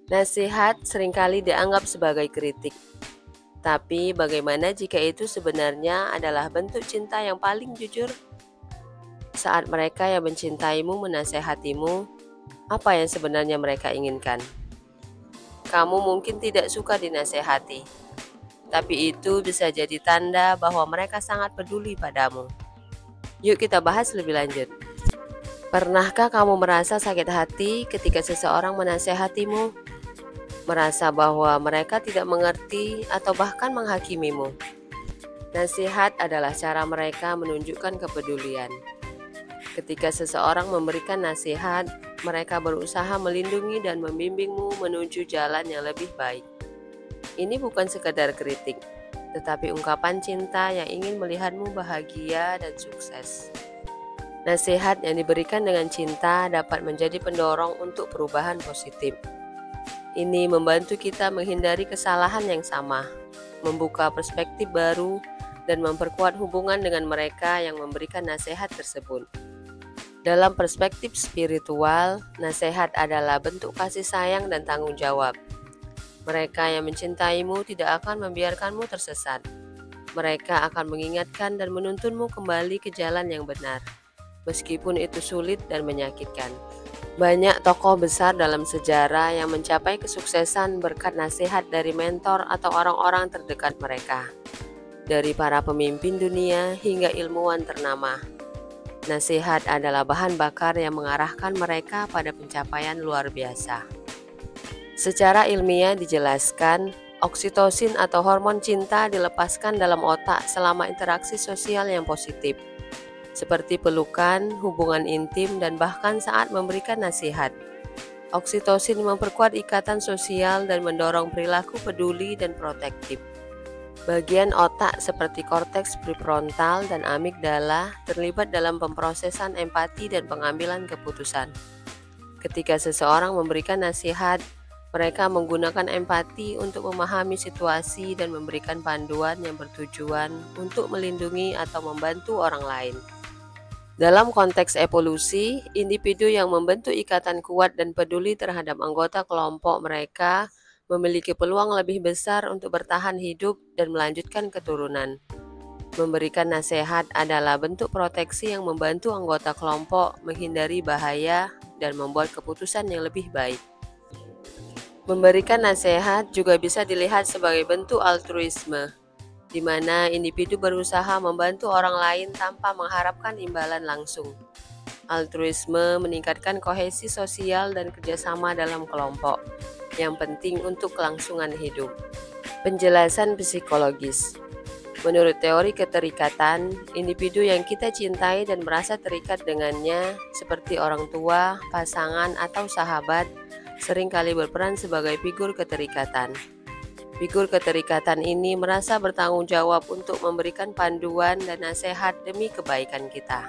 Nasihat seringkali dianggap sebagai kritik, tapi bagaimana jika itu sebenarnya adalah bentuk cinta yang paling jujur? Saat mereka yang mencintaimu menasehatimu, apa yang sebenarnya mereka inginkan? Kamu mungkin tidak suka dinasehati, tapi itu bisa jadi tanda bahwa mereka sangat peduli padamu. Yuk kita bahas lebih lanjut. Pernahkah kamu merasa sakit hati ketika seseorang menasehatimu? Merasa bahwa mereka tidak mengerti atau bahkan menghakimimu? Nasihat adalah cara mereka menunjukkan kepedulian. Ketika seseorang memberikan nasihat, mereka berusaha melindungi dan membimbingmu menuju jalan yang lebih baik. Ini bukan sekadar kritik, tetapi ungkapan cinta yang ingin melihatmu bahagia dan sukses. Nasihat yang diberikan dengan cinta dapat menjadi pendorong untuk perubahan positif. Ini membantu kita menghindari kesalahan yang sama, membuka perspektif baru, dan memperkuat hubungan dengan mereka yang memberikan nasihat tersebut. Dalam perspektif spiritual, nasihat adalah bentuk kasih sayang dan tanggung jawab. Mereka yang mencintaimu tidak akan membiarkanmu tersesat. Mereka akan mengingatkan dan menuntunmu kembali ke jalan yang benar, meskipun itu sulit dan menyakitkan. Banyak tokoh besar dalam sejarah yang mencapai kesuksesan berkat nasihat dari mentor atau orang-orang terdekat mereka. Dari para pemimpin dunia hingga ilmuwan ternama, nasihat adalah bahan bakar yang mengarahkan mereka pada pencapaian luar biasa. Secara ilmiah dijelaskan, oksitosin atau hormon cinta dilepaskan dalam otak selama interaksi sosial yang positif, seperti pelukan, hubungan intim, dan bahkan saat memberikan nasihat. Oksitosin memperkuat ikatan sosial dan mendorong perilaku peduli dan protektif. Bagian otak seperti korteks prefrontal dan amigdala terlibat dalam pemrosesan empati dan pengambilan keputusan. Ketika seseorang memberikan nasihat, mereka menggunakan empati untuk memahami situasi dan memberikan panduan yang bertujuan untuk melindungi atau membantu orang lain. Dalam konteks evolusi, individu yang membentuk ikatan kuat dan peduli terhadap anggota kelompok mereka memiliki peluang lebih besar untuk bertahan hidup dan melanjutkan keturunan. Memberikan nasihat adalah bentuk proteksi yang membantu anggota kelompok menghindari bahaya dan membuat keputusan yang lebih baik. Memberikan nasihat juga bisa dilihat sebagai bentuk altruisme, di mana individu berusaha membantu orang lain tanpa mengharapkan imbalan langsung. Altruisme meningkatkan kohesi sosial dan kerjasama dalam kelompok, yang penting untuk kelangsungan hidup. Penjelasan psikologis. Menurut teori keterikatan, individu yang kita cintai dan merasa terikat dengannya, seperti orang tua, pasangan, atau sahabat, seringkali berperan sebagai figur keterikatan. Figur keterikatan ini merasa bertanggung jawab untuk memberikan panduan dan nasihat demi kebaikan kita.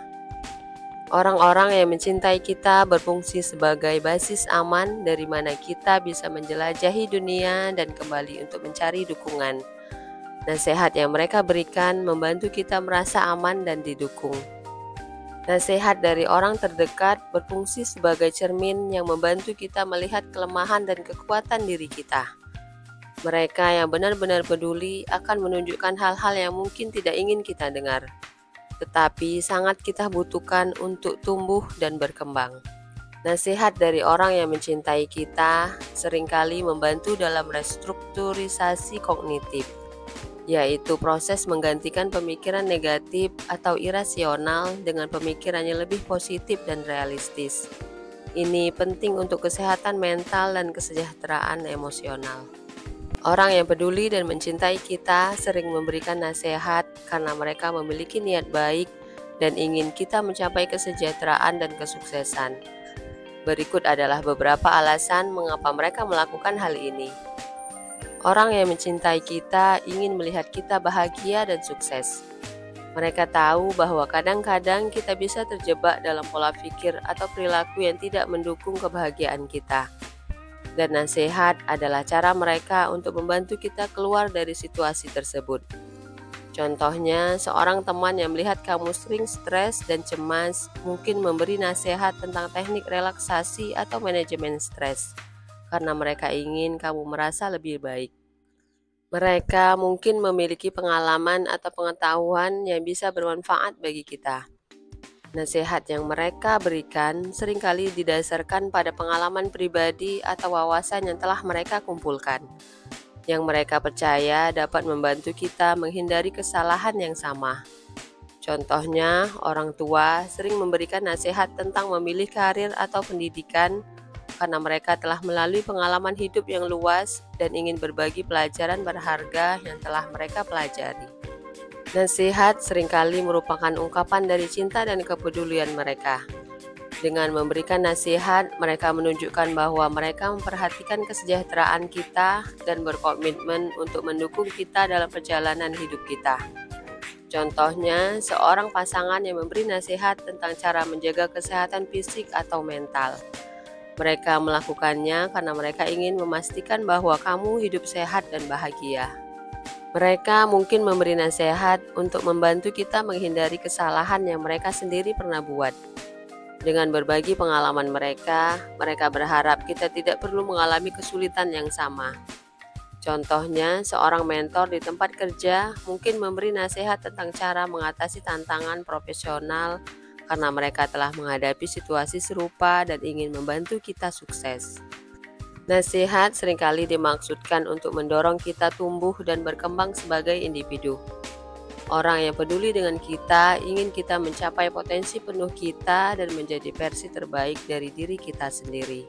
Orang-orang yang mencintai kita berfungsi sebagai basis aman dari mana kita bisa menjelajahi dunia dan kembali untuk mencari dukungan. Nasihat yang mereka berikan membantu kita merasa aman dan didukung. Nasihat dari orang terdekat berfungsi sebagai cermin yang membantu kita melihat kelemahan dan kekuatan diri kita. Mereka yang benar-benar peduli akan menunjukkan hal-hal yang mungkin tidak ingin kita dengar, tetapi sangat kita butuhkan untuk tumbuh dan berkembang. Nasihat dari orang yang mencintai kita seringkali membantu dalam restrukturisasi kognitif, yaitu proses menggantikan pemikiran negatif atau irasional dengan pemikiran yang lebih positif dan realistis. Ini penting untuk kesehatan mental dan kesejahteraan emosional. Orang yang peduli dan mencintai kita sering memberikan nasihat karena mereka memiliki niat baik dan ingin kita mencapai kesejahteraan dan kesuksesan. Berikut adalah beberapa alasan mengapa mereka melakukan hal ini. Orang yang mencintai kita ingin melihat kita bahagia dan sukses. Mereka tahu bahwa kadang-kadang kita bisa terjebak dalam pola pikir atau perilaku yang tidak mendukung kebahagiaan kita. Dan nasihat adalah cara mereka untuk membantu kita keluar dari situasi tersebut. Contohnya, seorang teman yang melihat kamu sering stres dan cemas mungkin memberi nasihat tentang teknik relaksasi atau manajemen stres. karena mereka ingin kamu merasa lebih baik. Mereka mungkin memiliki pengalaman atau pengetahuan yang bisa bermanfaat bagi kita. Nasihat yang mereka berikan seringkali didasarkan pada pengalaman pribadi atau wawasan yang telah mereka kumpulkan, yang mereka percaya dapat membantu kita menghindari kesalahan yang sama. Contohnya, orang tua sering memberikan nasihat tentang memilih karir atau pendidikan karena mereka telah melalui pengalaman hidup yang luas dan ingin berbagi pelajaran berharga yang telah mereka pelajari. Nasihat seringkali merupakan ungkapan dari cinta dan kepedulian mereka. Dengan memberikan nasihat, mereka menunjukkan bahwa mereka memperhatikan kesejahteraan kita dan berkomitmen untuk mendukung kita dalam perjalanan hidup kita. Contohnya, seorang pasangan yang memberi nasihat tentang cara menjaga kesehatan fisik atau mental. Mereka melakukannya karena mereka ingin memastikan bahwa kamu hidup sehat dan bahagia. Mereka mungkin memberi nasihat untuk membantu kita menghindari kesalahan yang mereka sendiri pernah buat. Dengan berbagi pengalaman mereka berharap kita tidak perlu mengalami kesulitan yang sama. Contohnya, seorang mentor di tempat kerja mungkin memberi nasihat tentang cara mengatasi tantangan profesional karena mereka telah menghadapi situasi serupa dan ingin membantu kita sukses. Nasihat seringkali dimaksudkan untuk mendorong kita tumbuh dan berkembang sebagai individu. Orang yang peduli dengan kita ingin kita mencapai potensi penuh kita dan menjadi versi terbaik dari diri kita sendiri.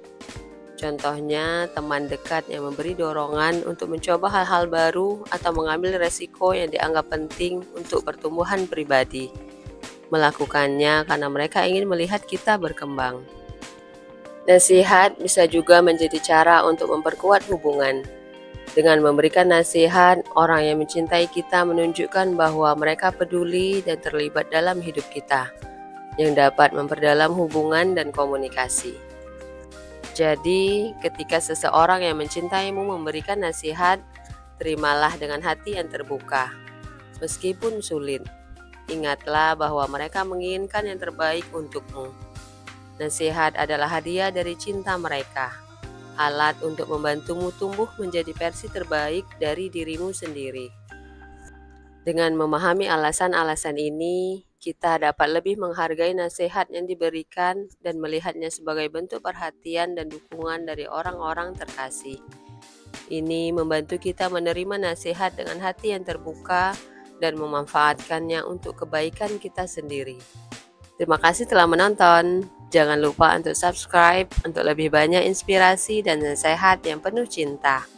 Contohnya, teman dekat yang memberi dorongan untuk mencoba hal-hal baru atau mengambil resiko yang dianggap penting untuk pertumbuhan pribadi. Melakukannya karena mereka ingin melihat kita berkembang. Nasihat bisa juga menjadi cara untuk memperkuat hubungan. Dengan memberikan nasihat, orang yang mencintai kita menunjukkan bahwa mereka peduli dan terlibat dalam hidup kita, yang dapat memperdalam hubungan dan komunikasi. Jadi, ketika seseorang yang mencintaimu memberikan nasihat, terimalah dengan hati yang terbuka. Meskipun sulit, ingatlah bahwa mereka menginginkan yang terbaik untukmu. Nasihat adalah hadiah dari cinta mereka, alat untuk membantumu tumbuh menjadi versi terbaik dari dirimu sendiri. Dengan memahami alasan-alasan ini, kita dapat lebih menghargai nasihat yang diberikan dan melihatnya sebagai bentuk perhatian dan dukungan dari orang-orang terkasih. Ini membantu kita menerima nasihat dengan hati yang terbuka dan memanfaatkannya untuk kebaikan kita sendiri. Terima kasih telah menonton. Jangan lupa untuk subscribe untuk lebih banyak inspirasi dan nasihat yang penuh cinta.